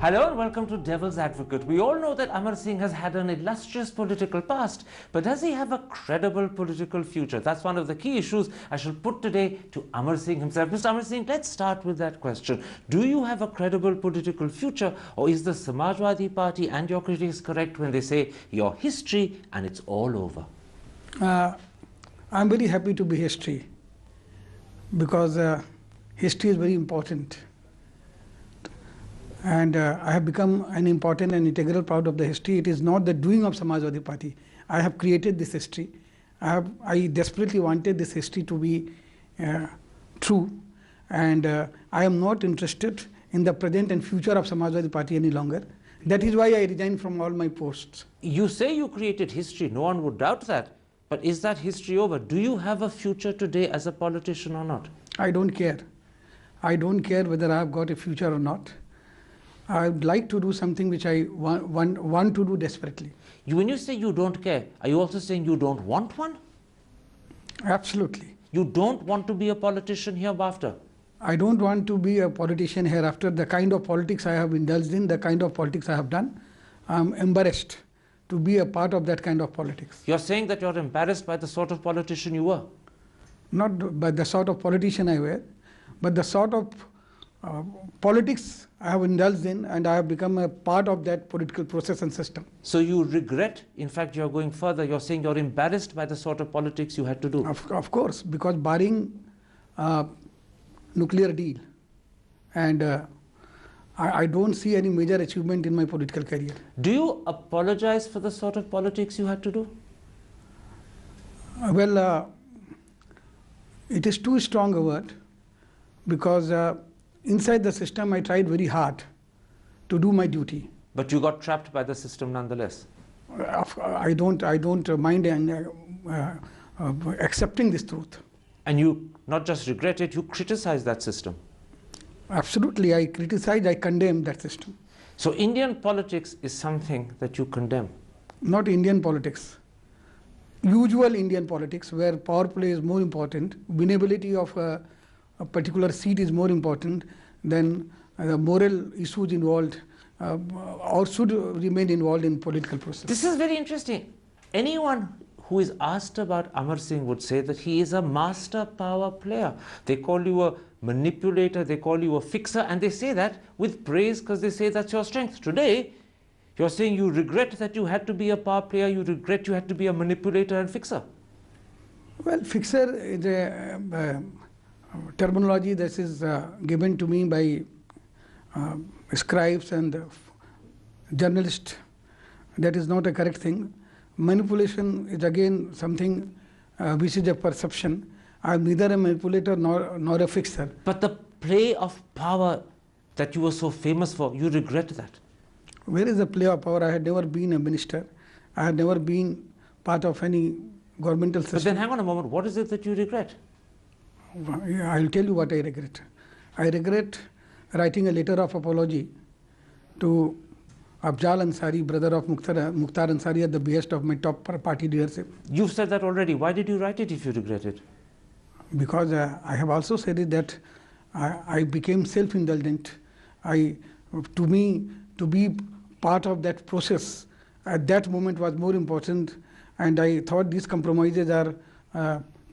Hello and welcome to Devil's Advocate. We all know that Amar Singh has had an illustrious political past, but does he have a credible political future? That's one of the key issues I shall put today to Amar Singh himself. Mr. Amar Singh, let's start with that question. Do you have a credible political future, or is the Samajwadi Party and your critics correct when they say your history and it's all over? I'm very happy to be history because history is very important. And I have become an important and integral part of the history. It is not the doing of Samajwadi Party. I have created this history. I desperately wanted this history to be true. And I am not interested in the present and future of Samajwadi Party any longer. That is why I resigned from all my posts. You say you created history. No one would doubt that. But is that history over? Do you have a future today as a politician or not? I don't care. I don't care whether I have got a future or not. I would like to do something which I want to do desperately. When you say you don't care, are you also saying you don't want one? Absolutely. You don't want to be a politician hereafter? I don't want to be a politician hereafter. The kind of politics I have indulged in, the kind of politics I have done, I'm embarrassed to be a part of that kind of politics. You're saying that you're embarrassed by the sort of politician you were? Not by the sort of politician I were, but the sort of politics I have indulged in, and I have become a part of that political process and system. So you regret, in fact you're going further, you're saying you're embarrassed by the sort of politics you had to do? Of course, because barring nuclear deal, and I don't see any major achievement in my political career. Do you apologize for the sort of politics you had to do? Well, it is too strong a word, because inside the system I tried very hard to do my duty. But you got trapped by the system nonetheless? I don't mind accepting this truth. And you not just regret it, you criticize that system? Absolutely, I criticize, I condemn that system. So Indian politics is something that you condemn? Not Indian politics. Usual Indian politics, where power play is more important, winnability of a particular seat is more important than the moral issues involved or should remain involved in political process. This is very interesting. Anyone who is asked about Amar Singh would say that he is a master power player. They call you a manipulator, they call you a fixer, and they say that with praise because they say that's your strength. Today, you're saying you regret that you had to be a power player, you regret you had to be a manipulator and fixer. Well, fixer is a terminology that is given to me by scribes and journalists. That is not a correct thing. Manipulation is again something which is a perception. I am neither a manipulator nor a fixer. But the play of power that you were so famous for, you regret that? Where is the play of power? I had never been a minister. I had never been part of any governmental system. But then hang on a moment, what is it that you regret? I will tell you what I regret. I regret writing a letter of apology to Afzal Ansari, brother of Mukhtar Ansari, at the behest of my top party leadership. You've said that already. Why did you write it if you regret it? Because I have also said it that I became self-indulgent. To me, to be part of that process at that moment was more important, and I thought these compromises are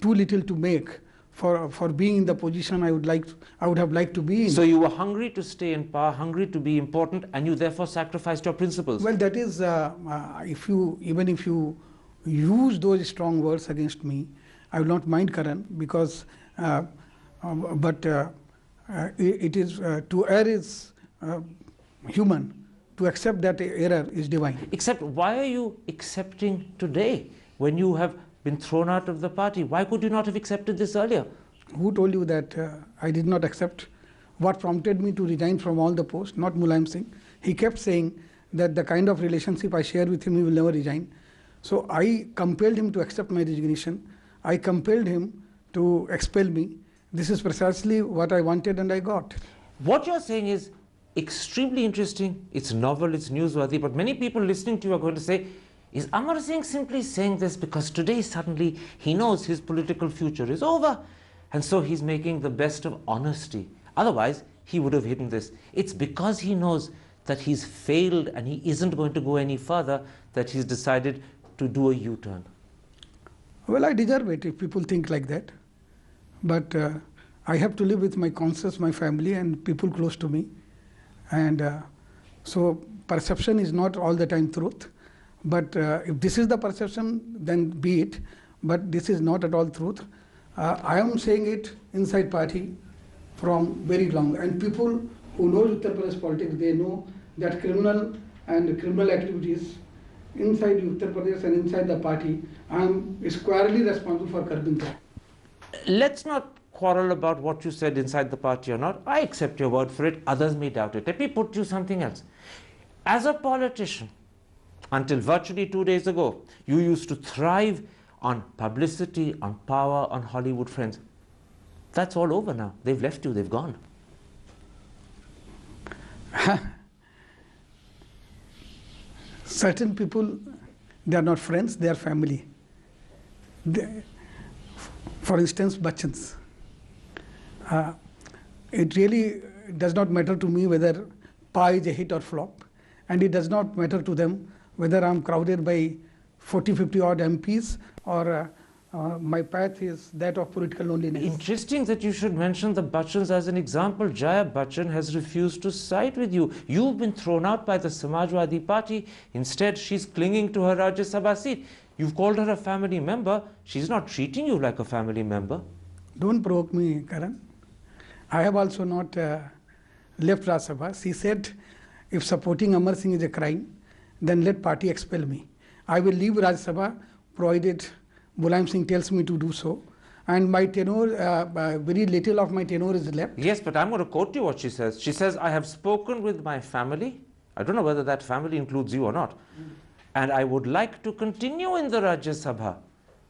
too little to make for being in the position I would have liked to be in. So you were hungry to stay in power, hungry to be important, and you therefore sacrificed your principles. Well, that is, even if you use those strong words against me, I will not mind, Karan, because it is to err is human. To accept that error is divine. Except why are you accepting today when you have been thrown out of the party? Why could you not have accepted this earlier? Who told you that I did not accept? What prompted me to resign from all the posts? Not Mulayam Singh. He kept saying that the kind of relationship I share with him, he will never resign. So I compelled him to accept my resignation. I compelled him to expel me. This is precisely what I wanted and I got. What you're saying is extremely interesting, it's novel, it's newsworthy, but many people listening to you are going to say, is Amar Singh simply saying this because today suddenly he knows his political future is over, and so he's making the best of honesty? Otherwise, he would have hidden this. It's because he knows that he's failed and he isn't going to go any further, that he's decided to do a U-turn? Well, I deserve it if people think like that. But I have to live with my conscience, my family, and people close to me. And so perception is not all the time truth. But if this is the perception, then be it. But this is not at all truth. I am saying it inside party from very long. And people who know Uttar Pradesh politics, they know that criminal activities inside Uttar Pradesh and inside the party, I am squarely responsible for curbing that. Let's not quarrel about what you said inside the party or not. I accept your word for it. Others may doubt it. Let me put you something else. As a politician, until virtually 2 days ago, you used to thrive on publicity, on power, on Hollywood friends. That's all over now. They've left you. They've gone. Certain people, they are not friends, they are family. For instance, Bachchans. It really does not matter to me whether Pa is a hit or flop. And it does not matter to them whether I'm crowded by 40, 50 odd MPs or my path is that of political loneliness. Interesting that you should mention the Bachchans as an example. Jaya Bachchan has refused to side with you. You've been thrown out by the Samajwadi Party. Instead, she's clinging to her Rajya Sabha seat. You've called her a family member. She's not treating you like a family member. Don't provoke me, Karan. I have also not left Rajya Sabha. She said, if supporting Amar Singh is a crime, then let party expel me. I will leave Rajya Sabha provided Mulayam Singh tells me to do so. And my tenure, very little of my tenure is left. Yes, but I'm going to quote you what she says. She says, I have spoken with my family. I don't know whether that family includes you or not. And I would like to continue in the Rajya Sabha.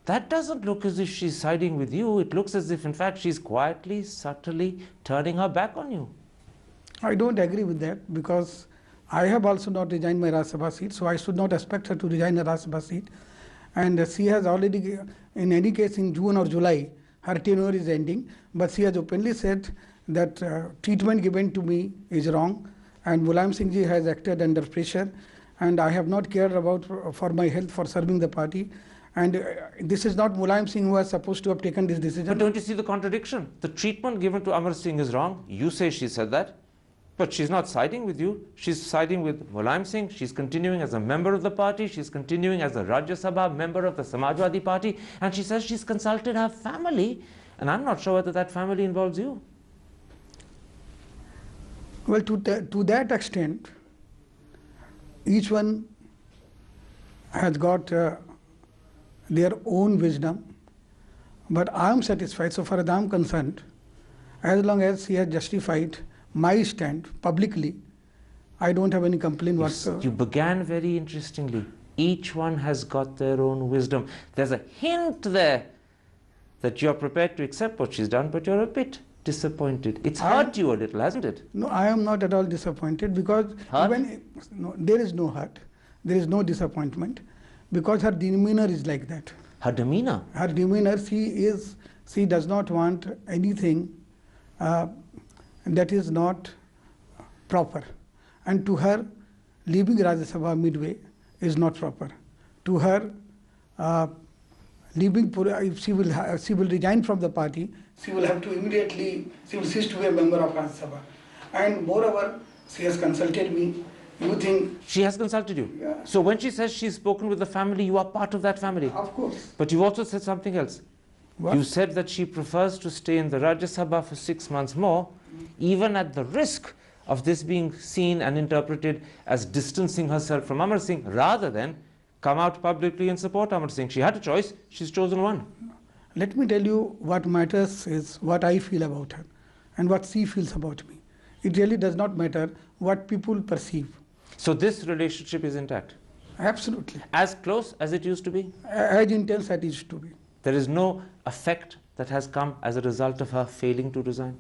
That doesn't look as if she's siding with you. It looks as if, in fact, she's quietly, subtly turning her back on you. I don't agree with that because I have also not resigned my Rajya Sabha seat. So I should not expect her to resign her Rajya Sabha seat. And she has already, in any case, in June or July, her tenure is ending. But she has openly said that treatment given to me is wrong. And Mulayam Singh ji has acted under pressure. And I have not cared about for my health for serving the party. And this is not Mulayam Singh who was supposed to have taken this decision. But don't you see the contradiction? The treatment given to Amar Singh is wrong. You say she said that. But she's not siding with you. She's siding with Mulayam Singh. She's continuing as a member of the party. She's continuing as a Rajya Sabha member of the Samajwadi Party. And she says she's consulted her family. And I'm not sure whether that family involves you. Well, to that extent, each one has got their own wisdom. But I am satisfied, so far as I am concerned, as long as he has justified my stand publicly, I don't have any complaint whatsoever. You began very interestingly. Each one has got their own wisdom. There's a hint there that you're prepared to accept what she's done, but you're a bit disappointed. It's hurt you a little, hasn't it? No, I am not at all disappointed because there is no hurt. There is no disappointment because her demeanor is like that. Her demeanor? Her demeanor, she does not want anything that is not proper. And to her, leaving Rajya Sabha midway is not proper. To her, leaving, if she will resign from the party, she will have to immediately, she will cease to be a member of Rajya Sabha. And moreover, she has consulted me. You think... She has consulted you? Yeah. So when she says she's spoken with the family, you are part of that family? Of course. But you've also said something else. What? You said that she prefers to stay in the Rajya Sabha for 6 months more, even at the risk of this being seen and interpreted as distancing herself from Amar Singh, rather than come out publicly and support Amar Singh. She had a choice. She's chosen one. Let me tell you what matters is what I feel about her and what she feels about me. It really does not matter what people perceive. So this relationship is intact? Absolutely. As close as it used to be? As intense as it used to be. There is no effect that has come as a result of her failing to resign?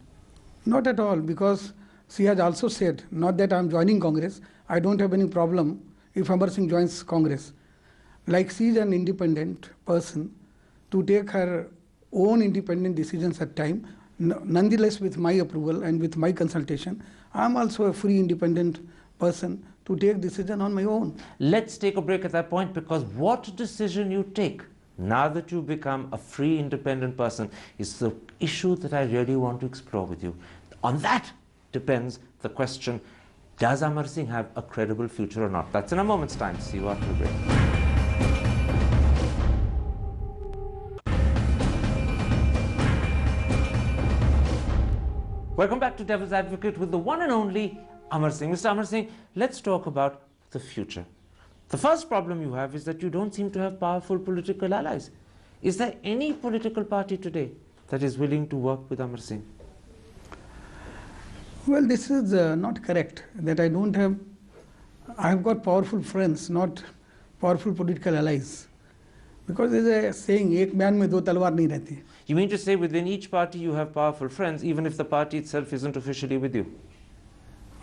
Not at all, because she has also said, not that I am joining Congress, I don't have any problem if Amar Singh joins Congress. Like she is an independent person to take her own independent decisions at time, nonetheless with my approval and with my consultation. I am also a free independent person to take decision on my own. Let's take a break at that point, because what decision you take now that you become a free, independent person is the issue that I really want to explore with you. On that depends the question, does Amar Singh have a credible future or not? That's in a moment's time. See you after the break. Welcome back to Devil's Advocate with the one and only Amar Singh. Mr. Amar Singh, let's talk about the future. The first problem you have is that you don't seem to have powerful political allies. Is there any political party today that is willing to work with Amar Singh? Well, this is not correct, that I don't have, I have got powerful friends, not powerful political allies. Because there is a saying, ek man mein do talwar nahi rehti. You mean to say within each party you have powerful friends, even if the party itself isn't officially with you?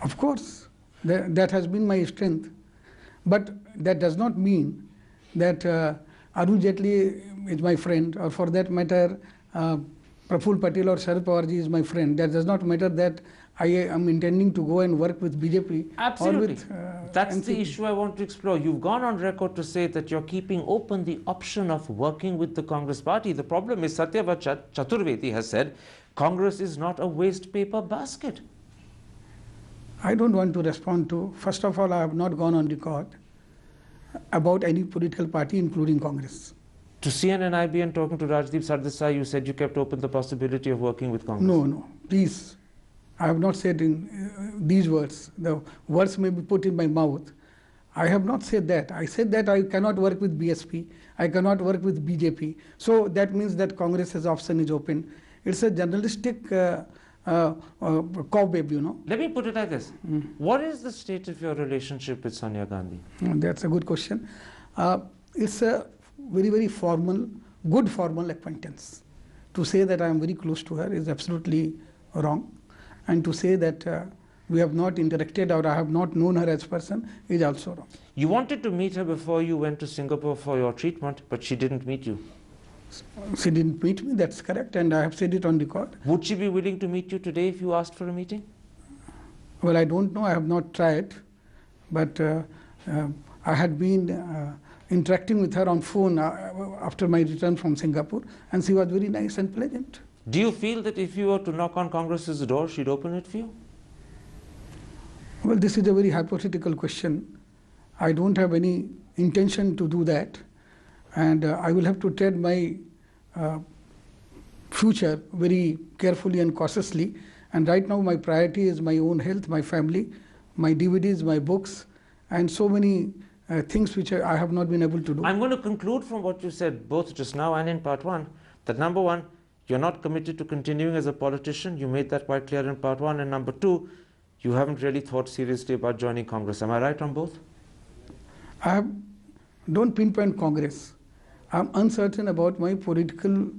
Of course, that has been my strength. But that does not mean that Arun Jaitley is my friend, or for that matter, Praful Patel or Sharad Pawar ji is my friend. That does not matter that I am intending to go and work with BJP. Absolutely. Or with, That's NCP. the issue I want to explore. You've gone on record to say that you're keeping open the option of working with the Congress party. The problem is Satyavrat Chaturvedi has said Congress is not a waste paper basket. I don't want to respond to, first of all, I have not gone on record about any political party, including Congress. To CNN IBN talking to Rajdeep Sardesai, you said you kept open the possibility of working with Congress. No, please. I have not said in these words. The words may be put in my mouth. I have not said that. I said that I cannot work with BSP. I cannot work with BJP. So that means that Congress's option is open. It's a journalistic cobweb, you know. Let me put it like this. What is the state of your relationship with Sonia Gandhi? That's a good question. It's a very, very formal, good formal acquaintance. To say that I am very close to her is absolutely wrong. And to say that we have not interacted or I have not known her as a person is also wrong. You wanted to meet her before you went to Singapore for your treatment, but she didn't meet you. She didn't meet me, that's correct, and I have said it on record. Would she be willing to meet you today if you asked for a meeting? Well, I don't know, I have not tried, but I had been interacting with her on phone after my return from Singapore, and she was very nice and pleasant. Do you feel that if you were to knock on Congress's door, she'd open it for you? Well, this is a very hypothetical question. I don't have any intention to do that, and I will have to tread my future very carefully and cautiously. And right now my priority is my own health, my family, my DVDs, my books, and so many things which I have not been able to do. I'm going to conclude from what you said both just now and in part one, that number one, you're not committed to continuing as a politician. You made that quite clear in part one. And number two, you haven't really thought seriously about joining Congress. Am I right on both? Don't pinpoint Congress. I'm uncertain about my political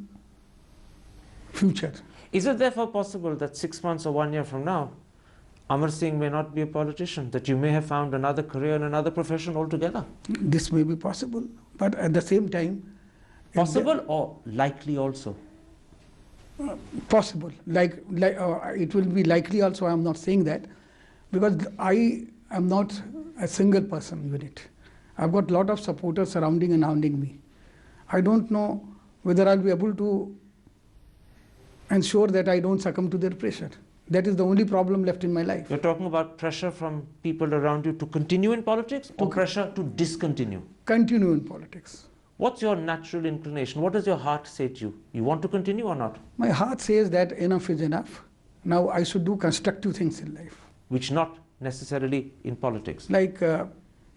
future. Is it therefore possible that 6 months or 1 year from now, Amar Singh may not be a politician, that you may have found another career in another profession altogether? This may be possible, but at the same time... Possible or likely also? Possible. It will be likely also, I am not saying that, because I am not a single person unit. I've got a lot of supporters surrounding and hounding me. I don't know whether I'll be able to ensure that I don't succumb to their pressure. That is the only problem left in my life. You're talking about pressure from people around you to continue in politics, or pressure to discontinue? Continue in politics. What's your natural inclination? What does your heart say to you? You want to continue or not? My heart says that enough is enough. Now I should do constructive things in life. Which not necessarily in politics. Like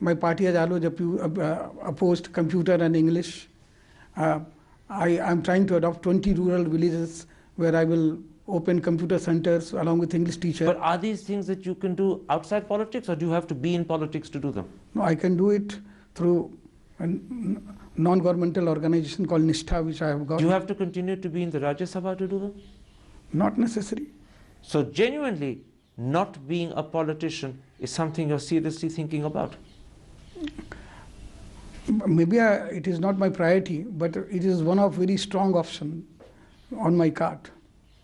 my party has always opposed computer and English. I am trying to adopt 20 rural villages where I will open computer centers along with English teachers. But are these things that you can do outside politics, or do you have to be in politics to do them? No, I can do it through a non-governmental organization called Nishtha, which I have got. Do you have to continue to be in the Rajya Sabha to do them? Not necessary. So genuinely, not being a politician is something you're seriously thinking about? Maybe it is not my priority, but it is one of very strong option on my card.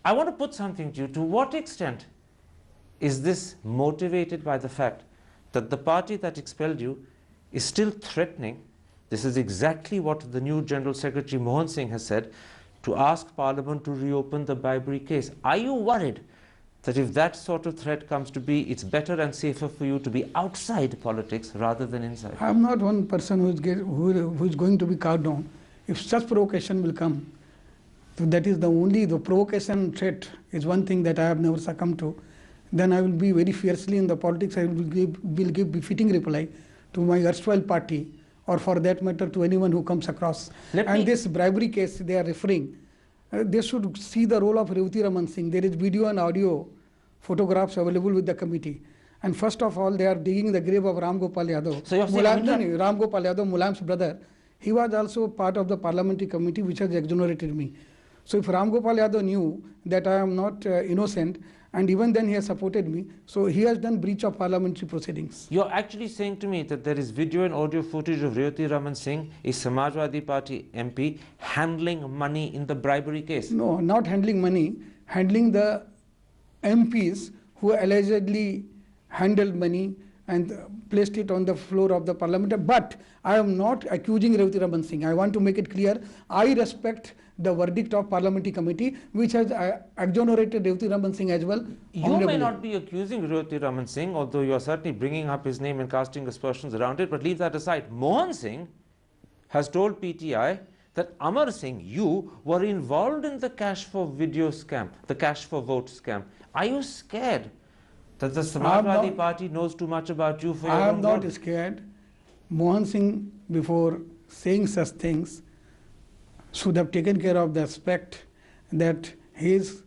I want to put something to you. To what extent is this motivated by the fact that the party that expelled you is still threatening, this is exactly what the new General Secretary Mohan Singh has said, to ask Parliament to reopen the bribery case. Are you worried that if that sort of threat comes to be, it's better and safer for you to be outside politics rather than inside? I am not one person who is going to be cowed down. If such provocation will come, so that is the provocation threat is one thing that I have never succumbed to. Then I will be very fiercely in the politics. I will give befitting reply to my erstwhile party, or for that matter to anyone who comes across. This bribery case they are referring, they should see the role of Revati Raman Singh. There is video and audio photographs available with the committee. And first of all, they are digging the grave of Ram Gopal Yadav. So you're saying Ram Gopal Yadav, Mulayam's brother, he was also part of the parliamentary committee which has exonerated me. So if Ram Gopal Yadav knew that I am not innocent, and even then he has supported me, so he has done breach of parliamentary proceedings. You're actually saying to me that there is video and audio footage of Revati Raman Singh, a Samajwadi Party MP, handling money in the bribery case? No, not handling money, handling the MPs who allegedly handled money and placed it on the floor of the parliament. But I am not accusing Revati Raman Singh. I want to make it clear, I respect the verdict of parliamentary committee which has exonerated Revati Raman Singh as well. You may not be accusing Revati Raman Singh, although you are certainly bringing up his name and casting aspersions around it, but leave that aside. Mohan Singh has told PTI that Amar Singh, you were involved in the cash for video scam, the cash for vote scam. Are you scared that the Samajwadi Party knows too much about you for your own I am not good? scared. Mohan Singh, before saying such things, should have taken care of the aspect that he is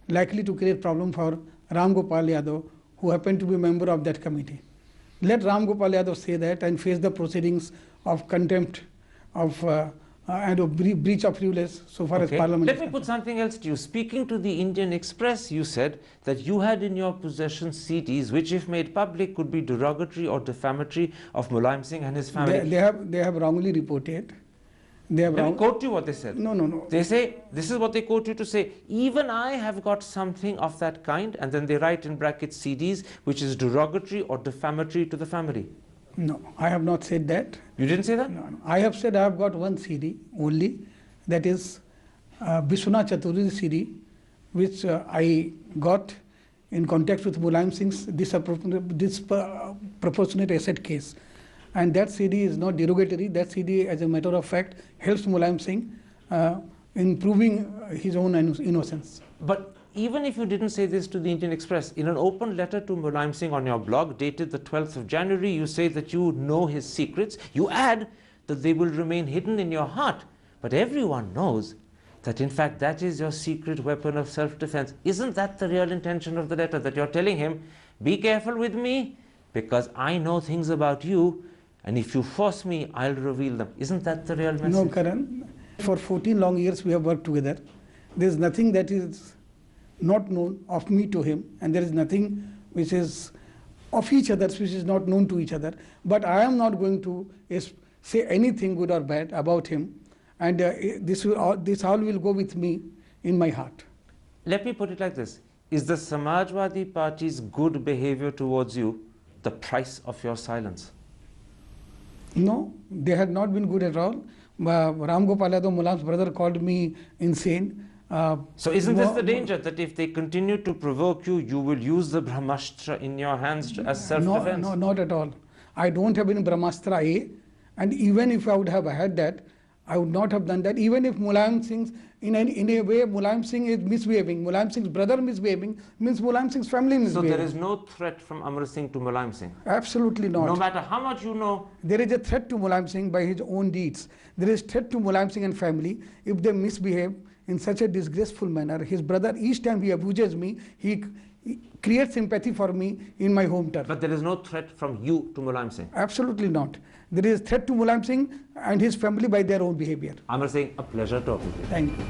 likely to create problem for Ram Gopal Yadav, who happened to be a member of that committee. Let Ram Gopal Yadav say that and face the proceedings of contempt of and of breach of privilege so far as Parliament. Let me put something else to you. Speaking to the Indian Express, you said that you had in your possession CDs which, if made public, could be derogatory or defamatory of Mulayam Singh and his family. They have wrongly reported. Let me quote you what they said. No. They say, this is what they quote you to say, even I have got something of that kind, and then they write in brackets CDs, which is derogatory or defamatory to the family. No, I have not said that. You didn't say that? No. I have said I have got one CD only, that is Biswanath Chaturvedy's CD, which I got in contact with Mulayam Singh's disproportionate asset case. And that CD is not derogatory. That CD, as a matter of fact, helps Mulayam Singh in proving his own innocence. But even if you didn't say this to the Indian Express, in an open letter to Mulayam Singh on your blog dated the 12th of January, you say that you know his secrets. You add that they will remain hidden in your heart. But everyone knows that in fact that is your secret weapon of self-defense. Isn't that the real intention of the letter? That you're telling him, be careful with me because I know things about you, and if you force me, I'll reveal them. Isn't that the real message? No, Karan. For 14 long years we have worked together. There is nothing that is not known of me to him, and there is nothing which is of each other which is not known to each other. But I am not going to say anything good or bad about him, and this all will go with me in my heart. Let me put it like this. Is the Samajwadi Party's good behavior towards you the price of your silence? No, they had not been good at all. Ram Gopal Yadav, Mulayam's brother, called me insane. So isn't this the danger, that if they continue to provoke you, you will use the Brahmastra in your hands as self-defense? No, not at all. I don't have any Brahmastra A, and even if I would have had that, I would not have done that. Even if Mulayam Singh, in a way, Mulayam Singh is misbehaving, Mulayam Singh's brother misbehaving, means Mulayam Singh's family misbehaving. So there is no threat from Amar Singh to Mulayam Singh? Absolutely not. No matter how much you know? There is a threat to Mulayam Singh by his own deeds. There is threat to Mulayam Singh and family if they misbehave in such a disgraceful manner. His brother, each time he abuses me, he creates sympathy for me in my home turf. But there is no threat from you to Mulayam Singh? Absolutely not. There is threat to Mulayam Singh and his family by their own behavior. Amar Singh, a pleasure talking to you. Thank you.